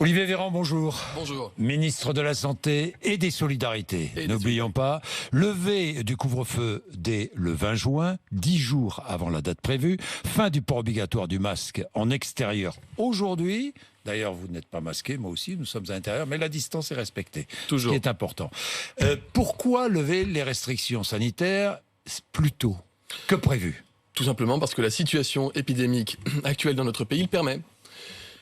Olivier Véran, bonjour. Bonjour. Ministre de la Santé et des Solidarités. N'oublions pas, levée du couvre-feu dès le 20 juin, 10 jours avant la date prévue. Fin du port obligatoire du masque en extérieur aujourd'hui. D'ailleurs, vous n'êtes pas masqué, moi aussi, nous sommes à l'intérieur, mais la distance est respectée. Toujours. Ce qui est important. Pourquoi lever les restrictions sanitaires plus tôt que prévu ? Tout simplement parce que la situation épidémique actuelle dans notre pays le permet.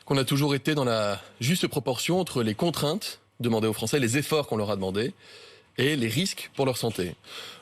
Qu'on a toujours été dans la juste proportion entre les contraintes demandées aux Français, les efforts qu'on leur a demandés et les risques pour leur santé.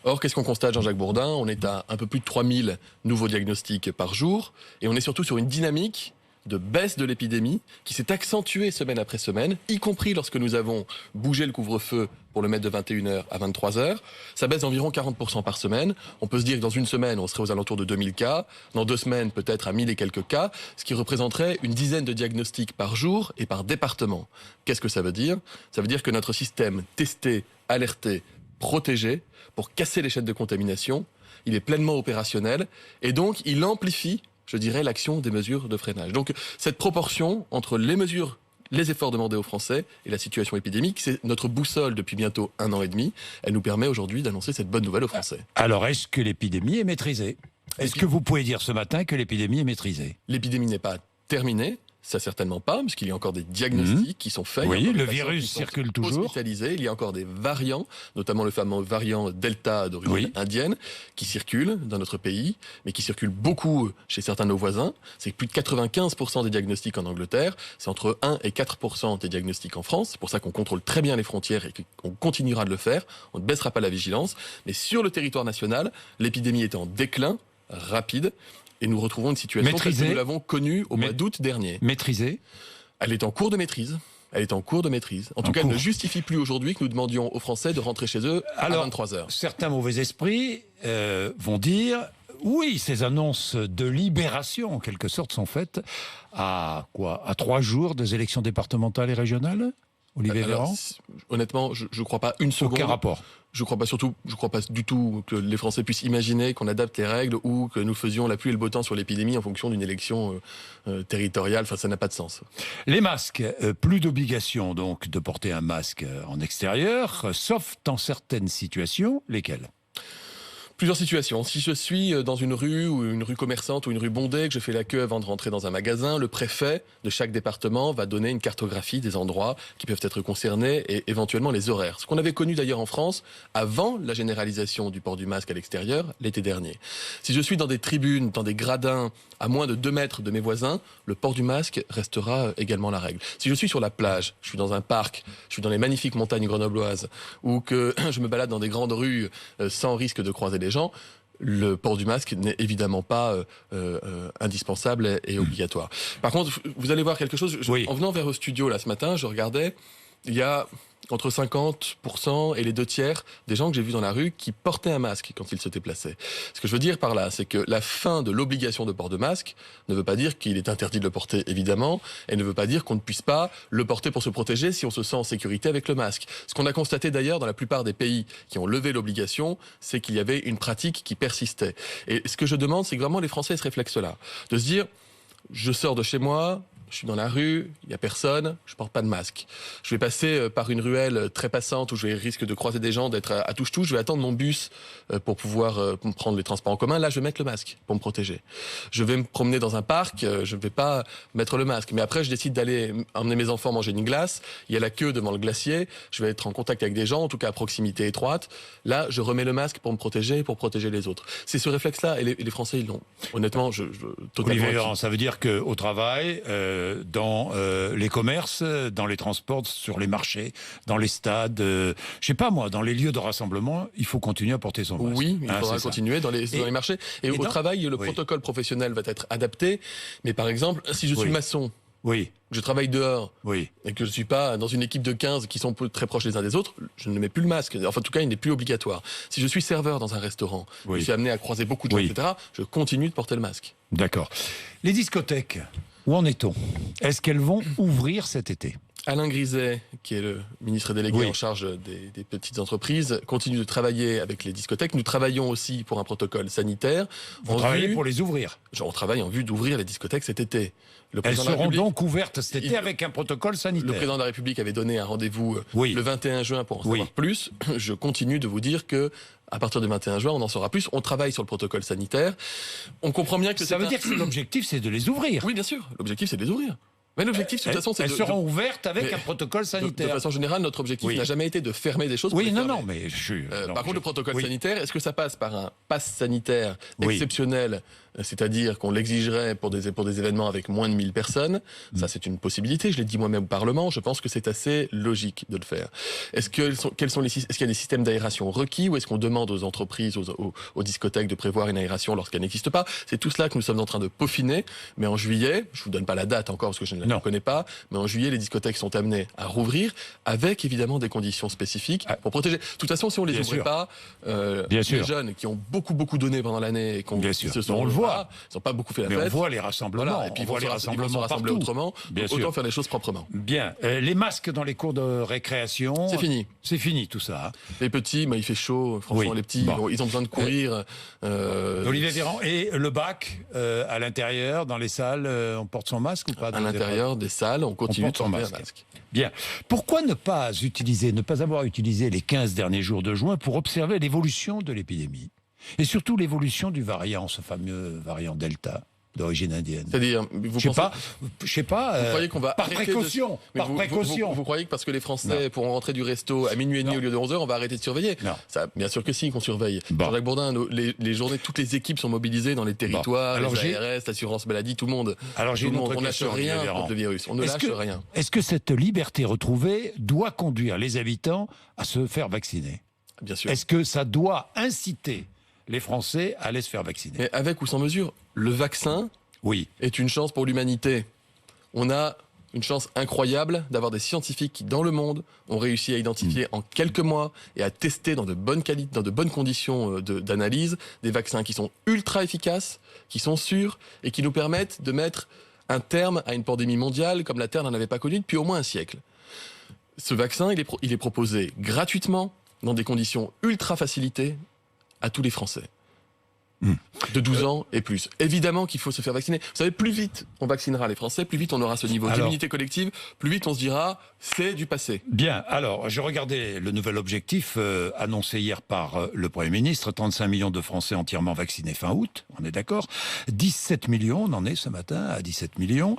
Or, qu'est-ce qu'on constate, Jean-Jacques Bourdin ? On est à un peu plus de 3000 nouveaux diagnostics par jour et on est surtout sur une dynamique de baisse de l'épidémie qui s'est accentuée semaine après semaine, y compris lorsque nous avons bougé le couvre-feu pour le mettre de 21h à 23h. Ça baisse d'environ 40% par semaine. On peut se dire que dans une semaine, on serait aux alentours de 2000 cas. Dans 2 semaines, peut-être à 1000 et quelques cas, ce qui représenterait une dizaine de diagnostics par jour et par département. Qu'est-ce que ça veut dire ? Ça veut dire que notre système testé, alerté, protégé, pour casser les chaînes de contamination, il est pleinement opérationnel et donc il amplifie, je dirais, l'action des mesures de freinage. Donc cette proportion entre les mesures, les efforts demandés aux Français et la situation épidémique, c'est notre boussole depuis bientôt 1 an et demi. Elle nous permet aujourd'hui d'annoncer cette bonne nouvelle aux Français. Alors, est-ce que l'épidémie est maîtrisée ? Est-ce que vous pouvez dire ce matin que l'épidémie est maîtrisée ? L'épidémie n'est pas terminée. Ça certainement pas, parce qu'il y a encore des diagnostics qui sont faits. Oui, le virus circule toujours. Hospitalisés. Il y a encore des variants, notamment le fameux variant Delta d'origine indienne, qui circule dans notre pays, mais qui circule beaucoup chez certains de nos voisins. C'est plus de 95% des diagnostics en Angleterre. C'est entre 1 et 4% des diagnostics en France. C'est pour ça qu'on contrôle très bien les frontières et qu'on continuera de le faire. On ne baissera pas la vigilance. Mais sur le territoire national, l'épidémie est en déclin rapide. Et nous retrouvons une situation telle que nous l'avons connue au mois d'août dernier. Maîtrisée ? Elle est en cours de maîtrise. Elle est en cours de maîtrise. En tout cas, elle ne justifie plus aujourd'hui que nous demandions aux Français de rentrer chez eux à 23h. Certains mauvais esprits vont dire... Oui, ces annonces de libération, en quelque sorte, sont faites à 3 jours des élections départementales et régionales ? Olivier Véran ? Honnêtement, je ne crois pas une seconde. Aucun rapport. Je crois pas du tout que les Français puissent imaginer qu'on adapte les règles ou que nous faisions la pluie et le beau temps sur l'épidémie en fonction d'une élection territoriale. Enfin, ça n'a pas de sens. Les masques, plus d'obligation donc de porter un masque en extérieur, sauf dans certaines situations. Lesquelles ? Plusieurs situations. Si je suis dans une rue ou une rue commerçante ou une rue bondée, que je fais la queue avant de rentrer dans un magasin, le préfet de chaque département va donner une cartographie des endroits qui peuvent être concernés et éventuellement les horaires. Ce qu'on avait connu d'ailleurs en France avant la généralisation du port du masque à l'extérieur l'été dernier. Si je suis dans des tribunes, dans des gradins à moins de 2 mètres de mes voisins, le port du masque restera également la règle. Si je suis sur la plage, je suis dans un parc, je suis dans les magnifiques montagnes grenobloises ou que je me balade dans des grandes rues sans risque de croiser les gens, le port du masque n'est évidemment pas indispensable et obligatoire. Par contre, vous allez voir quelque chose. En venant vers le studio là ce matin, je regardais, il y a entre 50% et les 2/3 des gens que j'ai vus dans la rue qui portaient un masque quand ils se déplaçaient. Ce que je veux dire par là, c'est que la fin de l'obligation de port de masque ne veut pas dire qu'il est interdit de le porter, évidemment, et ne veut pas dire qu'on ne puisse pas le porter pour se protéger si on se sent en sécurité avec le masque. Ce qu'on a constaté d'ailleurs dans la plupart des pays qui ont levé l'obligation, c'est qu'il y avait une pratique qui persistait. Et ce que je demande, c'est que vraiment les Français aient ce réflexe-là, de se dire, je sors de chez moi, je suis dans la rue, il n'y a personne, je porte pas de masque. Je vais passer par une ruelle très passante où je risque de croiser des gens, d'être à touche-touche. Je vais attendre mon bus pour pouvoir prendre les transports en commun. Là, je vais mettre le masque pour me protéger. Je vais me promener dans un parc, je ne vais pas mettre le masque. Mais après, je décide d'aller emmener mes enfants manger une glace. Il y a la queue devant le glacier. Je vais être en contact avec des gens, en tout cas à proximité étroite. Là, je remets le masque pour me protéger et pour protéger les autres. C'est ce réflexe-là et les Français, ils l'ont. Honnêtement, totalement. Olivier Véran, ça veut dire qu'au travail... dans les commerces, dans les transports, sur les marchés, dans les stades, je sais pas moi, dans les lieux de rassemblement, il faut continuer à porter son masque. Oui, il faudra continuer dans les marchés. Et au travail, le protocole professionnel va être adapté. Mais par exemple, si je suis maçon, je travaille dehors et que je ne suis pas dans une équipe de 15 qui sont très proches les uns des autres, je ne mets plus le masque. Enfin, en tout cas, il n'est plus obligatoire. Si je suis serveur dans un restaurant, je suis amené à croiser beaucoup de gens, etc., je continue de porter le masque. D'accord. Les discothèques, où en est-on ? Est-ce qu'elles vont ouvrir cet été ? Alain Griset, qui est le ministre délégué Oui. en charge des petites entreprises, continue de travailler avec les discothèques. Nous travaillons aussi pour un protocole sanitaire. Vous travaillez pour les ouvrir. On travaille en vue d'ouvrir les discothèques cet été. Elles seront donc ouvertes cet été avec un protocole sanitaire. Le président de la République avait donné un rendez-vous Oui. le 21 juin pour en savoir plus. Je continue de vous dire que à partir du 21 juin, on en saura plus. On travaille sur le protocole sanitaire. On comprend bien que ça veut dire que l'objectif, c'est de les ouvrir. Oui, bien sûr. L'objectif, c'est de les ouvrir. Mais l'objectif, de toute façon, c'est elles seront ouvertes avec un protocole sanitaire. De façon générale, notre objectif n'a jamais été de fermer des choses. Oui, non, mais je suis. Par contre, le protocole sanitaire, est-ce que ça passe par un pass sanitaire exceptionnel, c'est-à-dire qu'on l'exigerait pour des événements avec moins de 1000 personnes? Ça, c'est une possibilité. Je l'ai dit moi-même au Parlement. Je pense que c'est assez logique de le faire. Est-ce qu'il y a des systèmes d'aération requis ou est-ce qu'on demande aux entreprises, aux discothèques de prévoir une aération lorsqu'elle n'existe pas? C'est tout cela que nous sommes en train de peaufiner. Mais en juillet, je vous donne pas la date encore parce que je ne la connais pas, mais en juillet, les discothèques sont amenées à rouvrir avec évidemment des conditions spécifiques pour protéger. De toute façon, si on les ouvrait pas, les jeunes qui ont beaucoup donné pendant l'année et qui se sont, on le voit, ils n'ont pas beaucoup fait la fête. Mais on voit les rassemblements. Voilà, et puis ils vont se rassembler autrement. Autant faire les choses proprement. Bien. Les masques dans les cours de récréation. C'est fini. C'est fini tout ça. Les petits, il fait chaud. Franchement, les petits, ils ont besoin de courir. Olivier Véran. Et le bac à l'intérieur, dans les salles, on porte son masque ou pas? À l'intérieur des salles, on continue de porter un masque. Bien. Pourquoi ne pas avoir utilisé les 15 derniers jours de juin pour observer l'évolution de l'épidémie? Et surtout l'évolution du variant, ce fameux variant Delta d'origine indienne. C'est-à-dire, je sais pas. Vous croyez qu'on va par précaution, vous croyez que parce que les Français pourront rentrer du resto à minuit et demi au lieu de 11h, on va arrêter de surveiller? Non. Ça, bien sûr que si, qu'on surveille. Jean-Jacques Bourdin, les journées, toutes les équipes sont mobilisées dans les territoires, les ARS, l'assurance maladie, tout le monde. Alors j'ai une autre question. On lâche rien contre le virus. On ne lâche rien. Est-ce que cette liberté retrouvée doit conduire les habitants à se faire vacciner? Bien sûr. Est-ce que ça doit inciter les Français à aller se faire vacciner? Mais avec ou sans mesure, le vaccin est une chance pour l'humanité. On a une chance incroyable d'avoir des scientifiques qui, dans le monde, ont réussi à identifier en quelques mois et à tester dans de bonnes conditions d'analyse des vaccins qui sont ultra efficaces, qui sont sûrs et qui nous permettent de mettre un terme à une pandémie mondiale comme la Terre n'en avait pas connu depuis au moins un siècle. Ce vaccin, il est proposé gratuitement, dans des conditions ultra facilitées, à tous les Français. De 12 ans et plus. Évidemment qu'il faut se faire vacciner. Vous savez, plus vite on vaccinera les Français, plus vite on aura ce niveau d'immunité collective, plus vite on se dira, c'est du passé. Bien, alors, je regardais le nouvel objectif annoncé hier par le Premier ministre, 35 millions de Français entièrement vaccinés fin août, on est d'accord. 17 millions, on en est ce matin à 17 millions.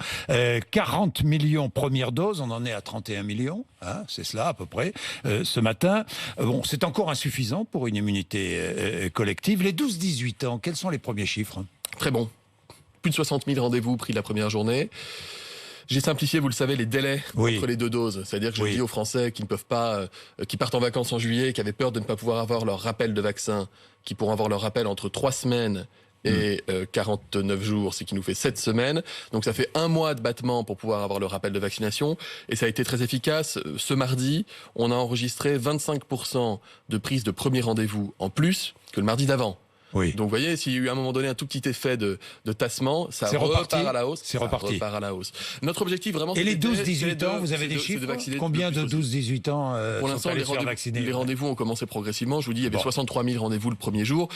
40 millions première dose, on en est à 31 millions, c'est cela à peu près, ce matin. Bon, c'est encore insuffisant pour une immunité collective. Les 12-18 ans, quels sont les premiers chiffres? Très bon. Plus de 60 000 rendez-vous pris la première journée. J'ai simplifié, vous le savez, les délais entre les deux doses. C'est-à-dire que je dis aux Français qui ne peuvent pas, qui partent en vacances en juillet, qui avaient peur de ne pas pouvoir avoir leur rappel de vaccin, qui pourront avoir leur rappel entre 3 semaines et 49 jours, ce qui nous fait 7 semaines. Donc ça fait 1 mois de battement pour pouvoir avoir le rappel de vaccination. Et ça a été très efficace. Ce mardi, on a enregistré 25% de prise de premier rendez-vous en plus que le mardi d'avant. Donc vous voyez, s'il y a eu à un moment donné un tout petit effet de tassement, ça repart à la hausse. C'est reparti. Repart à la hausse. Notre objectif vraiment... Et les 12-18 ans, vous avez des chiffres? Combien de 12-18 ans pour l'instant, les rendez-vous ont commencé progressivement. Je vous dis, il y avait 63 000 rendez-vous le premier jour.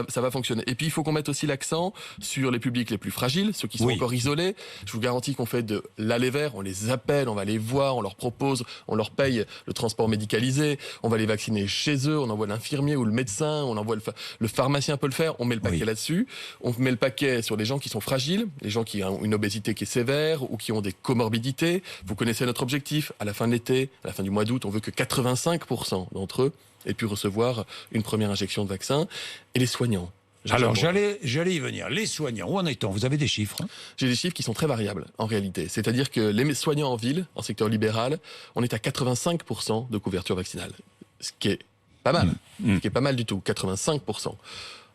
Ça va fonctionner. Et puis il faut qu'on mette aussi l'accent sur les publics les plus fragiles, ceux qui sont encore isolés. Je vous garantis qu'on fait de l'aller vers, on les appelle, on va les voir, on leur propose, on leur paye le transport médicalisé, on va les vacciner chez eux, on envoie l'infirmier ou le médecin, on envoie le pharmacien peut le faire, on met le paquet là-dessus, on met le paquet sur les gens qui sont fragiles, les gens qui ont une obésité qui est sévère ou qui ont des comorbidités. Vous connaissez notre objectif, à la fin de l'été, à la fin du mois d'août, on veut que 85% d'entre eux aient pu recevoir une première injection de vaccin. Et les soignants. Alors, j'allais y venir. Les soignants, où en est-on? Vous avez des chiffres? J'ai des chiffres qui sont très variables, en réalité. C'est-à-dire que les soignants en ville, en secteur libéral, on est à 85% de couverture vaccinale. Ce qui est pas mal. Ce qui est pas mal du tout, 85%.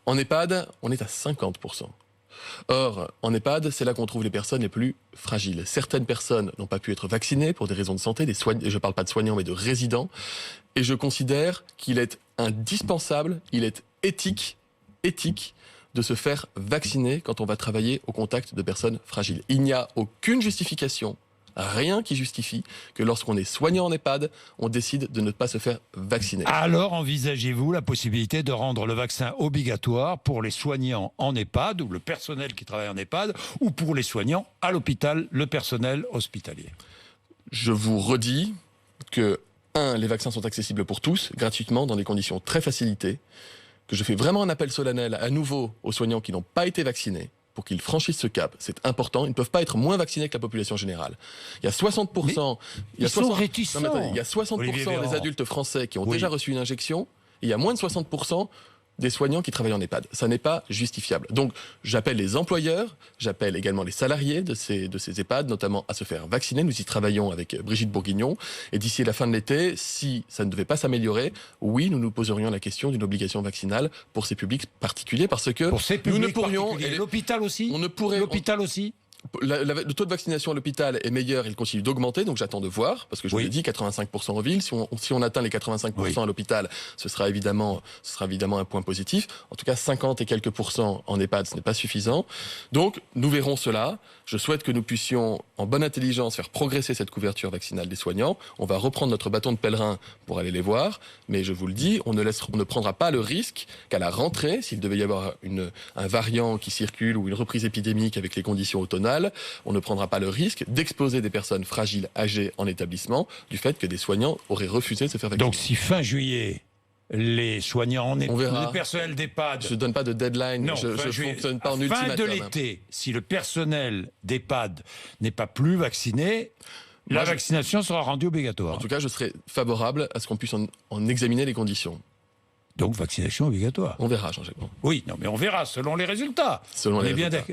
En EHPAD, on est à 50%. Or, en EHPAD, c'est là qu'on trouve les personnes les plus fragiles. Certaines personnes n'ont pas pu être vaccinées pour des raisons de santé, je ne parle pas de soignants, mais de résidents. Et je considère qu'il est indispensable, il est éthique de se faire vacciner quand on va travailler au contact de personnes fragiles. Il n'y a aucune justification rien qui justifie que lorsqu'on est soignant en EHPAD, on décide de ne pas se faire vacciner. Alors envisagez-vous la possibilité de rendre le vaccin obligatoire pour les soignants en EHPAD ou le personnel qui travaille en EHPAD ou pour les soignants à l'hôpital, le personnel hospitalier? Je vous redis que, les vaccins sont accessibles pour tous, gratuitement, dans des conditions très facilitées, que je fais vraiment un appel solennel à nouveau aux soignants qui n'ont pas été vaccinés pour qu'ils franchissent ce cap. C'est important. Ils ne peuvent pas être moins vaccinés que la population générale. Il y a 60%... Ils sont réticents. Il y a 60% des adultes français qui ont déjà reçu une injection. Et il y a moins de 60% des soignants qui travaillent en EHPAD. Ça n'est pas justifiable. Donc, j'appelle les employeurs, j'appelle également les salariés de ces EHPAD, notamment à se faire vacciner. Nous y travaillons avec Brigitte Bourguignon. Et d'ici la fin de l'été, si ça ne devait pas s'améliorer, oui, nous nous poserions la question d'une obligation vaccinale pour ces publics particuliers, parce que pour ces publics nous ne pourrions... Et l'hôpital aussi. L'hôpital aussi. Le taux de vaccination à l'hôpital est meilleur, il continue d'augmenter, donc j'attends de voir, parce que je vous l'ai dit, 85% en ville. Si on atteint les 85% à l'hôpital, ce sera évidemment un point positif. En tout cas, 50 et quelques pourcents en EHPAD, ce n'est pas suffisant. Donc, nous verrons cela. Je souhaite que nous puissions, en bonne intelligence, faire progresser cette couverture vaccinale des soignants. On va reprendre notre bâton de pèlerin pour aller les voir, mais je vous le dis, on ne prendra pas le risque qu'à la rentrée, s'il devait y avoir un variant qui circule ou une reprise épidémique avec les conditions automnales, on ne prendra pas le risque d'exposer des personnes fragiles, âgées en établissement, du fait que des soignants auraient refusé de se faire vacciner. Donc si fin juillet, les soignants en EHPAD, le personnel d'EHPAD... Je ne donne pas de deadline, non, je ne fonctionne pas en ultimatum. Fin de l'été, si le personnel d'EHPAD n'est pas plus vacciné, la vaccination sera rendue obligatoire. En tout cas, je serai favorable à ce qu'on puisse en examiner les conditions. Donc vaccination obligatoire. On verra, Jean-Jacques. Oui, non, mais on verra selon les résultats. Selon les résultats.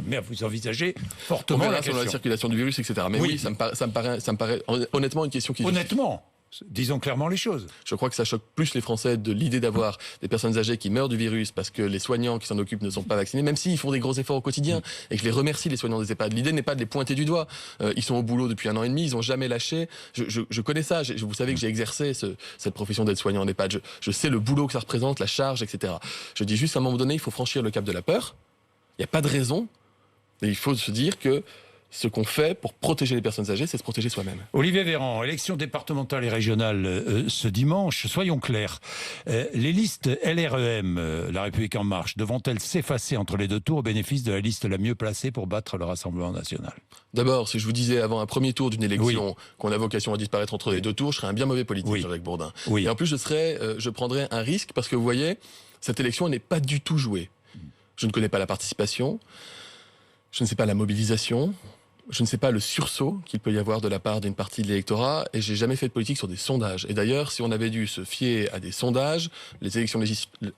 Mais vous envisagez fortement on verra la question. selon la circulation du virus, etc. Mais oui, ça me paraît honnêtement une question qui... Honnêtement, disons clairement les choses. Je crois que ça choque plus les Français de l'idée d'avoir des personnes âgées qui meurent du virus parce que les soignants qui s'en occupent ne sont pas vaccinés, même s'ils font des gros efforts au quotidien, et que je les remercie, les soignants des EHPAD. L'idée n'est pas de les pointer du doigt. Ils sont au boulot depuis 1 an et demi, ils n'ont jamais lâché. Je connais ça. Vous savez que j'ai exercé cette profession d'aide-soignant en EHPAD. Je sais le boulot que ça représente, la charge, etc. Je dis juste à un moment donné, il faut franchir le cap de la peur. Il n'y a pas de raison. Et il faut se dire que ce qu'on fait pour protéger les personnes âgées, c'est se protéger soi-même. Olivier Véran, élections départementales et régionales ce dimanche. Soyons clairs, les listes LREM, La République En Marche, devront-elles s'effacer entre les deux tours au bénéfice de la liste la mieux placée pour battre le Rassemblement National? D'abord, si je vous disais avant un premier tour d'une élection qu'on a vocation à disparaître entre les deux tours, je serais un bien mauvais politique, Jean-Jacques Bourdin. Et en plus, je prendrais un risque parce que vous voyez, cette élection n'est pas du tout jouée. Je ne connais pas la participation, je ne sais pas la mobilisation, je ne sais pas le sursaut qu'il peut y avoir de la part d'une partie de l'électorat, et j'ai jamais fait de politique sur des sondages. Et d'ailleurs, si on avait dû se fier à des sondages, les élections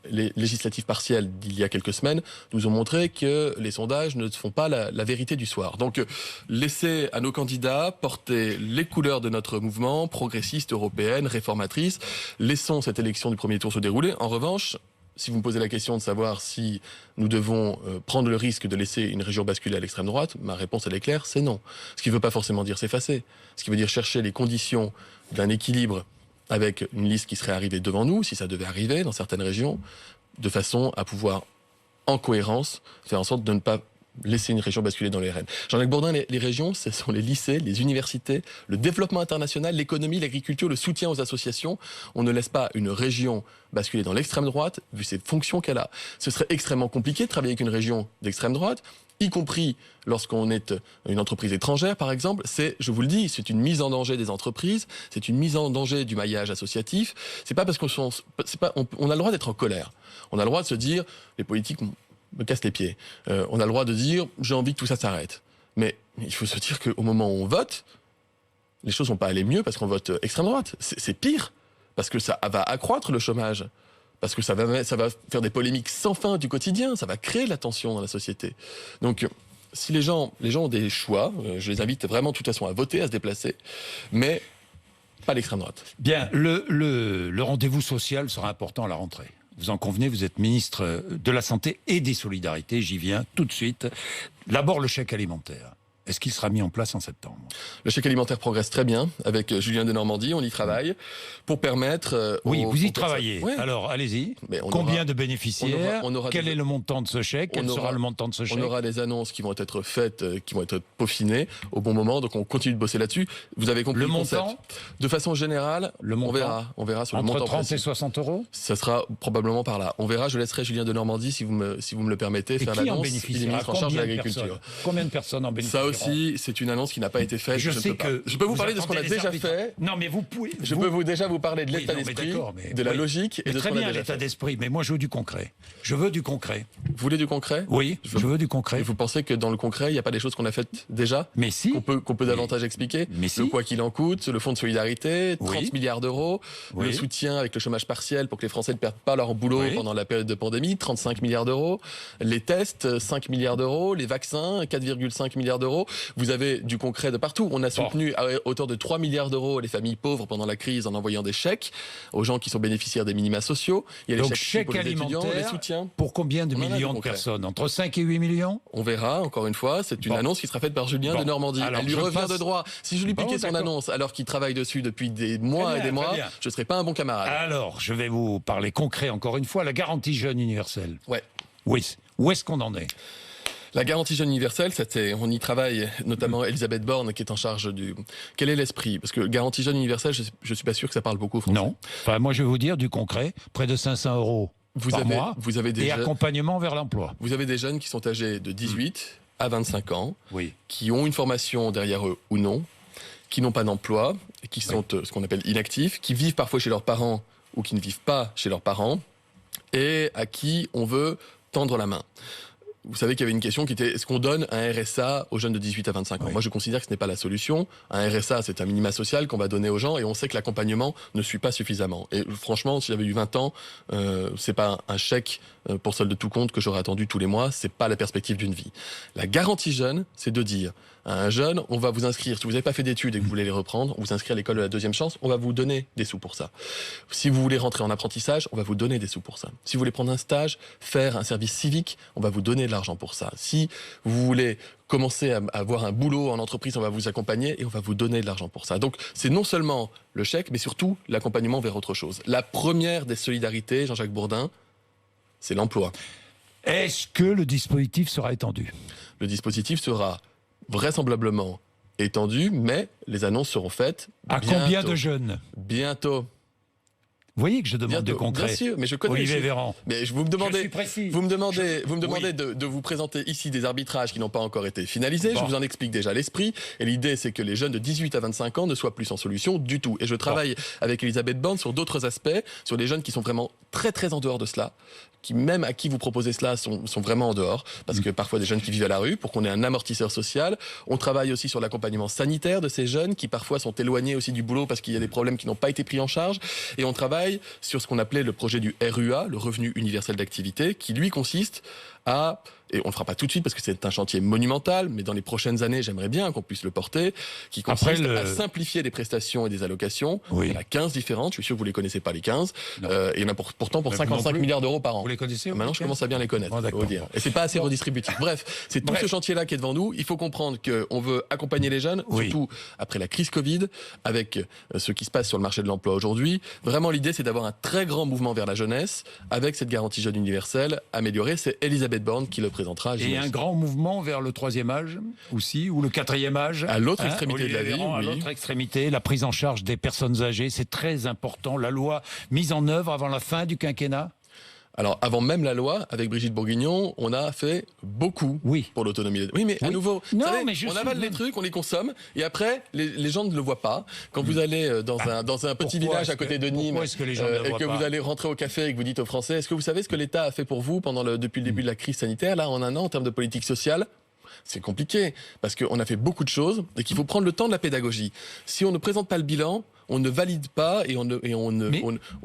législatives partielles d'il y a quelques semaines nous ont montré que les sondages ne font pas la vérité du soir. Donc, laissez à nos candidats porter les couleurs de notre mouvement, progressiste, européenne, réformatrice. Laissons cette élection du premier tour se dérouler. En revanche, si vous me posez la question de savoir si nous devons prendre le risque de laisser une région basculer à l'extrême droite, ma réponse elle est claire, c'est non. Ce qui ne veut pas forcément dire s'effacer. Ce qui veut dire chercher les conditions d'un équilibre avec une liste qui serait arrivée devant nous, si ça devait arriver dans certaines régions, de façon à pouvoir, en cohérence, faire en sorte de ne pas laisser une région basculer dans les RN. Jean-Jacques Bourdin, les régions, ce sont les lycées, les universités, le développement international, l'économie, l'agriculture, le soutien aux associations. On ne laisse pas une région basculer dans l'extrême droite, vu ses fonctions qu'elle a. Ce serait extrêmement compliqué de travailler avec une région d'extrême droite, y compris lorsqu'on est une entreprise étrangère, par exemple. Je vous le dis, c'est une mise en danger des entreprises, c'est une mise en danger du maillage associatif. C'est pas parce on a le droit d'être en colère. On a le droit de se dire, les politiques me casse les pieds. On a le droit de dire j'ai envie que tout ça s'arrête. Mais il faut se dire qu'au moment où on vote, les choses vont pas aller mieux parce qu'on vote extrême droite. C'est pire, parce que ça va accroître le chômage, parce que ça va faire des polémiques sans fin du quotidien, ça va créer de la tension dans la société. Donc si les gens ont des choix, je les invite vraiment de toute façon à voter, à se déplacer, mais pas l'extrême droite. Bien, le rendez-vous social sera important à la rentrée. Vous en convenez, vous êtes ministre de la Santé et des Solidarités, j'y viens tout de suite. D'abord le chèque alimentaire. Est-ce qu'il sera mis en place en septembre? Le chèque alimentaire progresse très bien avec Julien de Normandie. On y travaille pour permettre. Oui, vous y travaillez. Ouais. Alors, allez-y. Combien de bénéficiaires? Quel est le montant de ce chèque? Quel sera le montant de ce chèque? On aura des annonces qui vont être faites, qui vont être peaufinées au bon moment. Donc, on continue de bosser là-dessus. Vous avez compris le montant? De façon générale, on verra sur le montant. Entre 30 et 60 euros? Ça sera probablement par là. On verra. Je laisserai Julien de Normandie, si vous me le permettez, faire l'annonce. Il est ministre en charge de l'agriculture. Combien de personnes en bénéficieront? Ça aussi, c'est une annonce qui n'a pas été faite. Je peux vous parler de ce qu'on a déjà fait. Non, mais vous pouvez. Je peux déjà vous parler de l'état d'esprit, de la logique et de ce qu'on a déjà fait. Très bien, l'état d'esprit, mais moi je veux du concret. Je veux du concret. Vous voulez du concret? Oui, je veux du concret. Et vous pensez que dans le concret, il n'y a pas des choses qu'on a faites déjà? Mais si. Qu'on peut davantage expliquer? Mais si. Le quoi qu'il en coûte, le fonds de solidarité, 30 milliards d'euros, le soutien avec le chômage partiel pour que les Français ne perdent pas leur boulot pendant la période de pandémie, 35 milliards d'euros, les tests, 5 milliards d'euros, les vaccins, 4,5 milliards d'euros. Vous avez du concret de partout. On a soutenu à hauteur de 3 milliards d'euros les familles pauvres pendant la crise en envoyant des chèques aux gens qui sont bénéficiaires des minima sociaux. Il y a les chèques pour les étudiants, les soutiens. Pour combien de millions de personnes? Entre 5 et 8 millions? On verra, encore une fois. C'est une annonce qui sera faite par Julien de Normandie. Elle lui revient de droit. Si je lui piquais son annonce alors qu'il travaille dessus depuis des mois et des mois, je ne serais pas un bon camarade. Alors, je vais vous parler concret encore une fois. La garantie jeune universelle. Ouais. Oui. Où est-ce qu'on en est? La garantie jeune universelle, on y travaille, notamment Elisabeth Borne qui est en charge du... Quel est l'esprit? Parce que garantie jeune universelle, je ne suis pas sûr que ça parle beaucoup français. Non. Enfin, moi je vais vous dire du concret, près de 500 euros par mois et accompagnement vers l'emploi. Vous avez des jeunes qui sont âgés de 18 à 25 ans, qui ont une formation derrière eux ou non, qui n'ont pas d'emploi, qui sont ce qu'on appelle inactifs, qui vivent parfois chez leurs parents ou qui ne vivent pas chez leurs parents, et à qui on veut tendre la main. Vous savez qu'il y avait une question qui était, est-ce qu'on donne un RSA aux jeunes de 18 à 25 ans? Moi, je considère que ce n'est pas la solution. Un RSA, c'est un minima social qu'on va donner aux gens et on sait que l'accompagnement ne suit pas suffisamment. Et franchement, si j'avais eu 20 ans, c'est pas un chèque pour solde de tout compte que j'aurais attendu tous les mois. C'est pas la perspective d'une vie. La garantie jeune, c'est de dire à un jeune, on va vous inscrire. Si vous n'avez pas fait d'études et que vous voulez les reprendre, vous inscrire à l'école de la deuxième chance, on va vous donner des sous pour ça. Si vous voulez rentrer en apprentissage, on va vous donner des sous pour ça. Si vous voulez prendre un stage, faire un service civique, on va vous donner de l'argent pour ça. Si vous voulez commencer à avoir un boulot en entreprise, on va vous accompagner et on va vous donner de l'argent pour ça. Donc c'est non seulement le chèque, mais surtout l'accompagnement vers autre chose. La première des solidarités, Jean-Jacques Bourdin, c'est l'emploi. Est-ce que le dispositif sera étendu? Le dispositif sera vraisemblablement étendu, mais les annonces seront faites à bientôt. Combien de jeunes? Bientôt. Vous voyez que je demande de concret. Bien sûr, mais je connais Olivier Véran. Mais vous me demandez de vous présenter ici des arbitrages qui n'ont pas encore été finalisés. Je vous en explique déjà l'esprit. Et l'idée, c'est que les jeunes de 18 à 25 ans ne soient plus sans solution du tout. Et je travaille avec Elisabeth Borne sur d'autres aspects, sur des jeunes qui sont vraiment très très en dehors de cela, qui même à qui vous proposez cela sont vraiment en dehors, parce que parfois des jeunes qui vivent à la rue, pour qu'on ait un amortisseur social. On travaille aussi sur l'accompagnement sanitaire de ces jeunes qui parfois sont éloignés aussi du boulot parce qu'il y a des problèmes qui n'ont pas été pris en charge. Et on travaille sur ce qu'on appelait le projet du RUA, le revenu universel d'activité, qui lui consiste à, et on ne le fera pas tout de suite parce que c'est un chantier monumental, mais dans les prochaines années, j'aimerais bien qu'on puisse le porter, qui consiste à simplifier des prestations et des allocations. Il y en a 15 différentes, je suis sûr que vous ne les connaissez pas les 15, et il y en a pourtant pour 55 milliards d'euros par an. Vous les connaissez? Maintenant, je commence à bien les connaître, faut dire. Et c'est pas assez redistributif. Bref, c'est tout ce chantier-là qui est devant nous. Il faut comprendre qu'on veut accompagner les jeunes, surtout après la crise Covid, avec ce qui se passe sur le marché de l'emploi aujourd'hui. Vraiment, l'idée, c'est d'avoir un très grand mouvement vers la jeunesse, avec cette garantie jeune universelle améliorée. C'est Elisabeth Borne qui le présentera. Et un grand mouvement vers le 3e âge aussi, ou le 4e âge. À l'autre extrémité de la vie. À l'autre extrémité, la prise en charge des personnes âgées, c'est très important. La loi mise en œuvre avant la fin du quinquennat. Alors, avant même la loi, avec Brigitte Bourguignon, on a fait beaucoup pour l'autonomie. Oui, mais à nouveau, on avale les trucs, on les consomme, et après, les gens ne le voient pas. Quand vous allez dans un petit village à côté de Nîmes, et que vous allez rentrer au café et que vous dites aux Français, est-ce que vous savez ce que l'État a fait pour vous depuis le début de la crise sanitaire, là, en un an, en termes de politique sociale? C'est compliqué, parce qu'on a fait beaucoup de choses, et qu'il faut prendre le temps de la pédagogie. Si on ne présente pas le bilan, on ne valide pas et on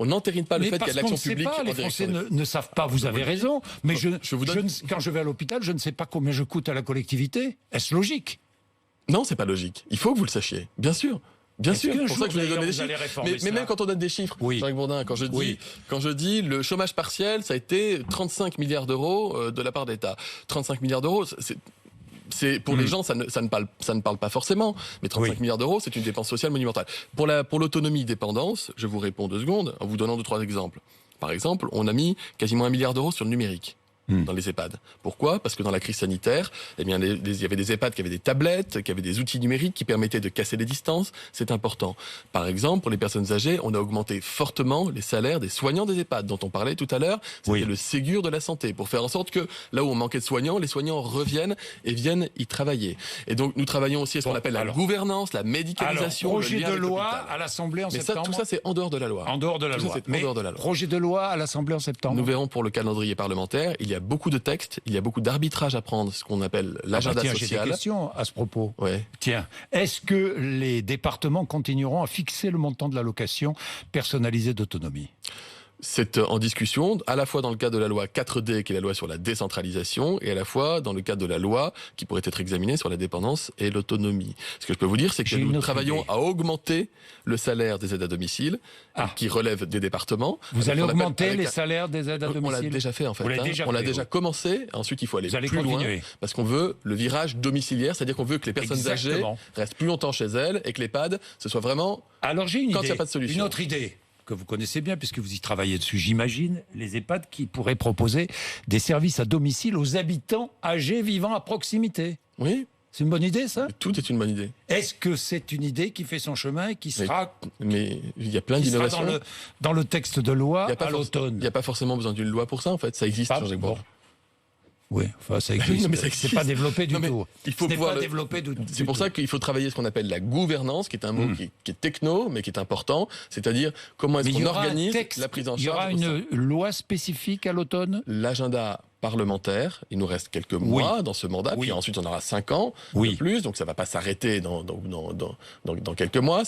n'entérine pas le fait qu'il y a de l'action publique. Les Français ne savent pas, vous avez raison, mais quand je vais à l'hôpital, je ne sais pas combien je coûte à la collectivité. Est-ce logique? Non, c'est pas logique. Il faut que vous le sachiez, bien sûr. Bien sûr, c'est pour ça que je vous ai donné des chiffres. Mais même quand on donne des chiffres, Jean-Jacques Bourdin, quand je dis le chômage partiel, ça a été 35 milliards d'euros de la part d'État. 35 milliards d'euros, Pour les gens, ça ne parle pas forcément. Mais 35 milliards d'euros, c'est une dépense sociale monumentale. Pour l'autonomie-dépendance, je vous réponds 2 secondes en vous donnant 2-3 exemples. Par exemple, on a mis quasiment 1 milliard d'euros sur le numérique. Dans les EHPAD. Pourquoi ? Parce que dans la crise sanitaire, eh bien, il y avait des EHPAD qui avaient des tablettes, qui avaient des outils numériques qui permettaient de casser les distances. C'est important. Par exemple, pour les personnes âgées, on a augmenté fortement les salaires des soignants des EHPAD, dont on parlait tout à l'heure. C'était le Ségur de la santé, pour faire en sorte que là où on manquait de soignants, les soignants reviennent et viennent y travailler. Et donc, nous travaillons aussi à ce qu'on appelle la gouvernance, la médicalisation. Projet de loi à l'Assemblée en septembre. Tout ça, c'est en dehors de la loi. En dehors de la loi. Mais projet de loi à l'Assemblée en septembre. Nous verrons pour le calendrier parlementaire. Il y a beaucoup de textes, il y a beaucoup d'arbitrage à prendre, ce qu'on appelle l'agenda social. J'ai des questions à ce propos. Ouais. Tiens, est-ce que les départements continueront à fixer le montant de l'allocation personnalisée d'autonomie ? C'est en discussion, à la fois dans le cadre de la loi 4D, qui est la loi sur la décentralisation, et à la fois dans le cadre de la loi qui pourrait être examinée sur la dépendance et l'autonomie. Ce que je peux vous dire, c'est que nous travaillons à augmenter le salaire des aides à domicile, qui relèvent des départements. Vous allez augmenter les salaires des aides à domicile ? On l'a déjà fait, en fait. On l'a déjà commencé. Ensuite, il faut aller plus loin. Parce qu'on veut le virage domiciliaire, c'est-à-dire qu'on veut que les personnes âgées restent plus longtemps chez elles et que l'EHPAD, ce soit vraiment Alors, j'ai quand il n'y a pas de solution. Une autre idée que vous connaissez bien, puisque vous y travaillez dessus, j'imagine, les EHPAD qui pourraient proposer des services à domicile aux habitants âgés vivant à proximité. Oui. C'est une bonne idée, ça ? Tout est une bonne idée. Est-ce que c'est une idée qui fait son chemin et qui sera... Mais il y a plein d'innovations. Dans le texte de loi à l'automne. Il n'y a pas forcément besoin d'une loi pour ça, en fait. Ça existe, Jean-Jacques Bourg. Oui, enfin, ça existe. Mais c'est pas développé du tout. Il faut pouvoir C'est pour ça qu'il faut travailler ce qu'on appelle la gouvernance, qui est un mot qui est techno, mais qui est important. C'est-à-dire comment est-ce qu'on organise la prise en charge. Il y aura une loi spécifique à l'automne ? L'agenda parlementaire, il nous reste quelques mois dans ce mandat, puis ensuite on aura 5 ans de plus, donc ça va pas s'arrêter dans quelques mois.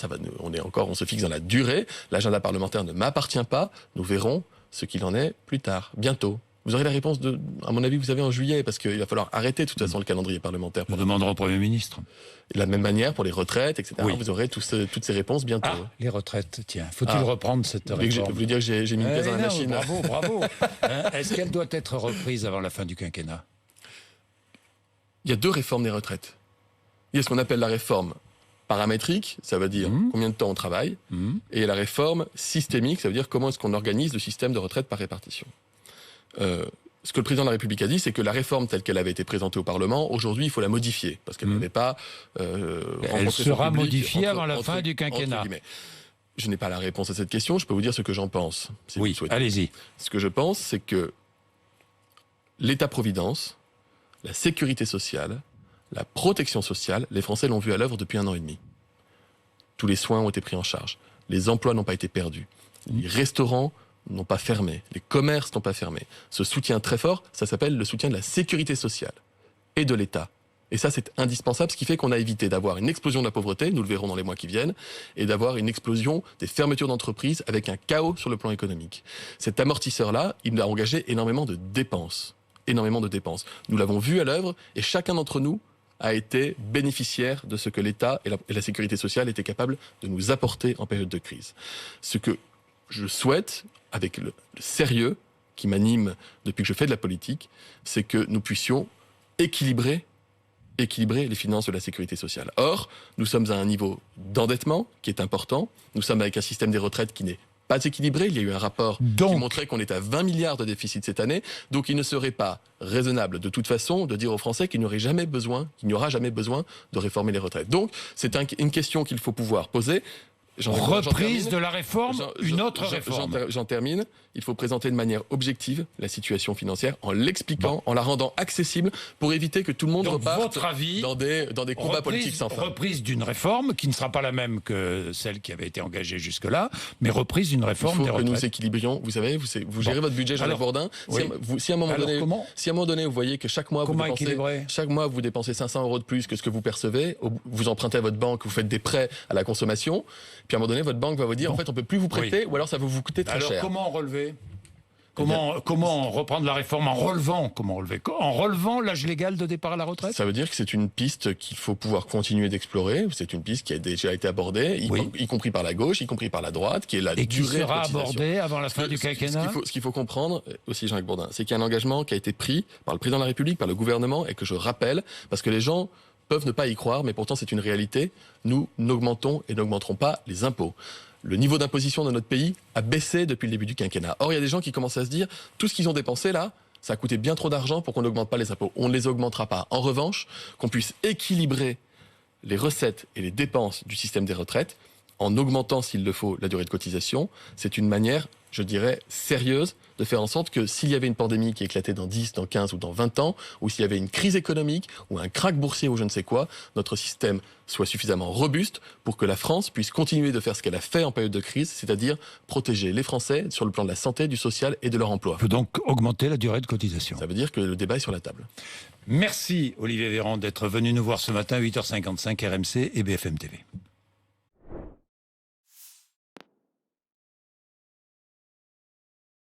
On se fixe dans la durée. L'agenda parlementaire ne m'appartient pas. Nous verrons ce qu'il en est plus tard, bientôt. Vous aurez la réponse, à mon avis, vous savez, en juillet, parce qu'il va falloir arrêter de toute façon le calendrier parlementaire. Nous demanderons au Premier ministre. De la même manière, pour les retraites, etc., vous aurez toutes ces réponses bientôt. Les retraites, tiens, faut-il reprendre cette réforme ? Vous voulez dire que j'ai mis une pièce dans la machine. Bravo. Est-ce qu'elle doit être reprise avant la fin du quinquennat ? Il y a 2 réformes des retraites. Il y a ce qu'on appelle la réforme paramétrique, ça veut dire combien de temps on travaille, et la réforme systémique, ça veut dire comment est-ce qu'on organise le système de retraite par répartition. Ce que le président de la République a dit, c'est que la réforme telle qu'elle avait été présentée au Parlement, aujourd'hui, il faut la modifier, parce qu'elle n'avait pas elle sera modifiée avant la fin du quinquennat. Je n'ai pas la réponse à cette question, je peux vous dire ce que j'en pense. Si oui, allez-y. Ce que je pense, c'est que l'État-providence, la sécurité sociale, la protection sociale, les Français l'ont vu à l'œuvre depuis 1 an et demi. Tous les soins ont été pris en charge, les emplois n'ont pas été perdus, les restaurants n'ont pas fermé, les commerces n'ont pas fermé. Ce soutien très fort, ça s'appelle le soutien de la sécurité sociale et de l'État. Et ça, c'est indispensable, ce qui fait qu'on a évité d'avoir une explosion de la pauvreté, nous le verrons dans les mois qui viennent, et d'avoir une explosion des fermetures d'entreprises avec un chaos sur le plan économique. Cet amortisseur-là, il a engagé énormément de dépenses. Nous l'avons vu à l'œuvre, et chacun d'entre nous a été bénéficiaire de ce que l'État et la sécurité sociale étaient capables de nous apporter en période de crise. Ce que je souhaite, avec le sérieux qui m'anime depuis que je fais de la politique, c'est que nous puissions équilibrer les finances de la sécurité sociale. Or, nous sommes à un niveau d'endettement qui est important. Nous sommes avec un système des retraites qui n'est pas équilibré. Il y a eu un rapport qui montrait qu'on est à 20 milliards de déficit cette année. Donc, il ne serait pas raisonnable, de toute façon, de dire aux Français qu'il n'y aura jamais besoin de réformer les retraites. Donc, c'est une question qu'il faut pouvoir poser. Reprise de la réforme, une autre réforme. J'en termine. Il faut présenter de manière objective la situation financière en l'expliquant, en la rendant accessible pour éviter que tout le monde reparte dans des combats politiques sans fin. Reprise d'une réforme qui ne sera pas la même que celle qui avait été engagée jusque-là, mais reprise d'une réforme des retraites. Il faut que nous équilibrions. Vous savez, vous gérez votre budget, Jean-Jacques Bourdin. Si à un moment donné, vous voyez que chaque mois, vous dépensez 500 € de plus que ce que vous percevez, vous empruntez à votre banque, vous faites des prêts à la consommation, puis à un moment donné, votre banque va vous dire, en fait, on ne peut plus vous prêter, ou alors ça va vous coûter très cher. Alors, comment relever ? Comment reprendre la réforme en relevant l'âge légal de départ à la retraite? Ça veut dire que c'est une piste qu'il faut pouvoir continuer d'explorer. C'est une piste qui a déjà été abordée, y compris par la gauche, y compris par la droite, qui est la durée de cotisation. Et qui sera abordée avant la fin du quinquennat. Ce qu'il faut comprendre aussi, Jean-Luc Bourdin, c'est qu'il y a un engagement qui a été pris par le président de la République, par le gouvernement, et que je rappelle, parce que les gens peuvent ne pas y croire, mais pourtant c'est une réalité. Nous n'augmentons et n'augmenterons pas les impôts. Le niveau d'imposition de notre pays a baissé depuis le début du quinquennat. Or, il y a des gens qui commencent à se dire, tout ce qu'ils ont dépensé là, ça a coûté bien trop d'argent pour qu'on n'augmente pas les impôts. On ne les augmentera pas. En revanche, qu'on puisse équilibrer les recettes et les dépenses du système des retraites, en augmentant, s'il le faut, la durée de cotisation, c'est une manière, je dirais, sérieuse de faire en sorte que s'il y avait une pandémie qui éclatait dans 10, dans 15 ou dans 20 ans, ou s'il y avait une crise économique, ou un krach boursier ou je ne sais quoi, notre système soit suffisamment robuste pour que la France puisse continuer de faire ce qu'elle a fait en période de crise, c'est-à-dire protéger les Français sur le plan de la santé, du social et de leur emploi. Il faut donc augmenter la durée de cotisation. Ça veut dire que le débat est sur la table. Merci Olivier Véran d'être venu nous voir ce matin, 8h55, RMC et BFM TV.